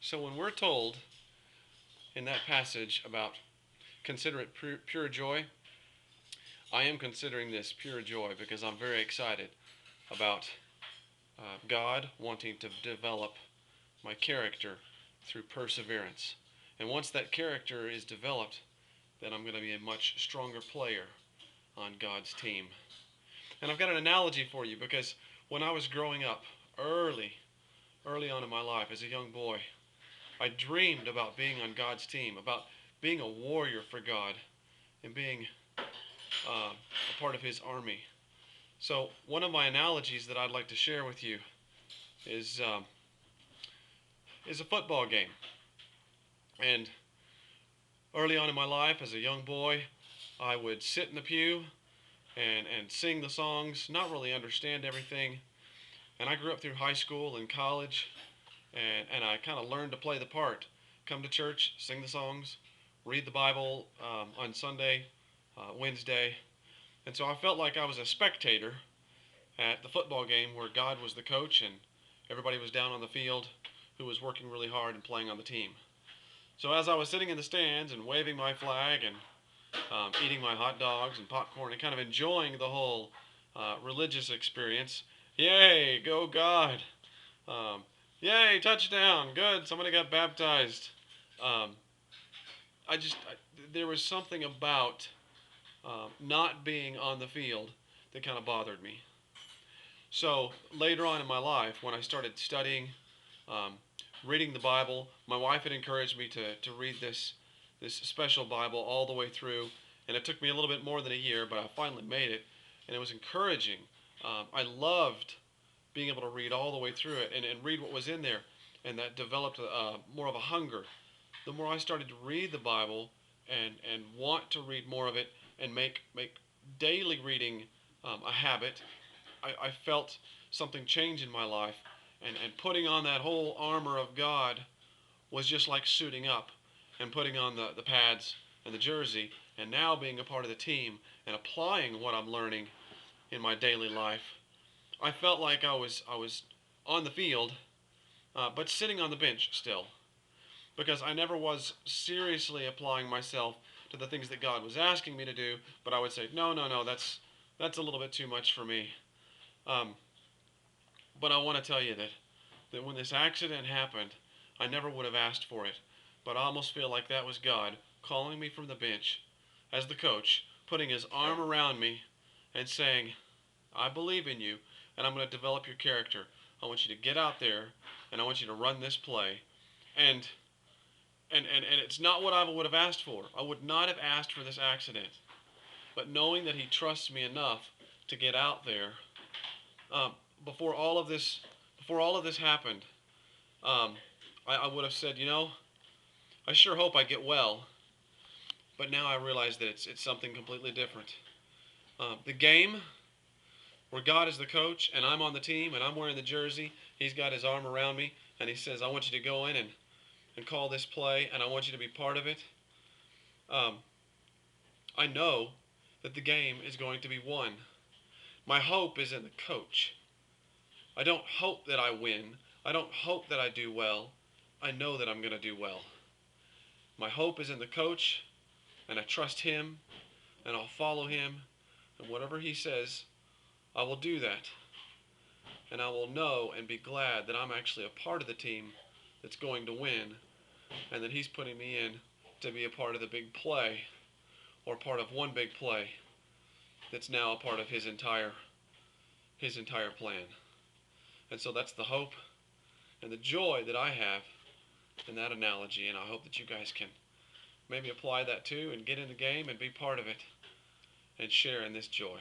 So when we're told in that passage about consider it pure joy, I am considering this pure joy because I'm very excited about God wanting to develop my character through perseverance. And once that character is developed, then I'm going to be a much stronger player on God's team. And I've got an analogy for you because when I was growing up, early on in my life as a young boy, I dreamed about being on God's team, about being a warrior for God and being a part of His army. So one of my analogies that I'd like to share with you is is a football game. And early on in my life, as a young boy, I would sit in the pew and sing the songs, not really understand everything. And I grew up through high school and college, and I kind of learned to play the part. Come to church, sing the songs, read the Bible on Sunday, Wednesday. And so I felt like I was a spectator at the football game where God was the coach and everybody was down on the field who was working really hard and playing on the team. So as I was sitting in the stands and waving my flag and eating my hot dogs and popcorn and kind of enjoying the whole religious experience, yay, go God! Um, Yay, touchdown! Good, somebody got baptized. Um, there was something about not being on the field that kind of bothered me. So later on in my life, when I started studying, um, reading the Bible, my wife had encouraged me to read this special Bible all the way through, and it took me a little bit more than a year, but I finally made it, and it was encouraging. I loved being able to read all the way through it and read what was in there, and that developed more of a hunger. The more I started to read the Bible and want to read more of it and make daily reading a habit, I felt something change in my life. And putting on that whole armor of God was just like suiting up and putting on the pads and the jersey and now being a part of the team and applying what I'm learning in my daily life. I felt like I was on the field, but sitting on the bench still because I never was seriously applying myself to the things that God was asking me to do. But I would say, no, no, no, that's a little bit too much for me. Um, but I want to tell you that when this accident happened, I never would have asked for it. But I almost feel like that was God calling me from the bench as the coach, putting his arm around me and saying, I believe in you and I'm going to develop your character. I want you to get out there and I want you to run this play. And and it's not what I would have asked for. I would not have asked for this accident. But knowing that he trusts me enough to get out there, um, before all of this before all of this happened, um, I would have said, I sure hope I get well. But now I realize that it's something completely different. The game where God is the coach and I'm on the team and I'm wearing the jersey, He's got His arm around me and He says, I want you to go in and call this play and I want you to be part of it. Um, I know that the game is going to be won. My hope is in the coach. I don't hope that I win. I don't hope that I do well. I know that I'm going to do well. My hope is in the coach, and I trust him, and I'll follow him, and whatever he says, I will do that. And I will know and be glad that I'm actually a part of the team that's going to win, and that he's putting me in to be a part of the big play, or part of one big play that's now a part of his entire plan. And so that's the hope and the joy that I have in that analogy, and I hope that you guys can maybe apply that too and get in the game and be part of it and share in this joy.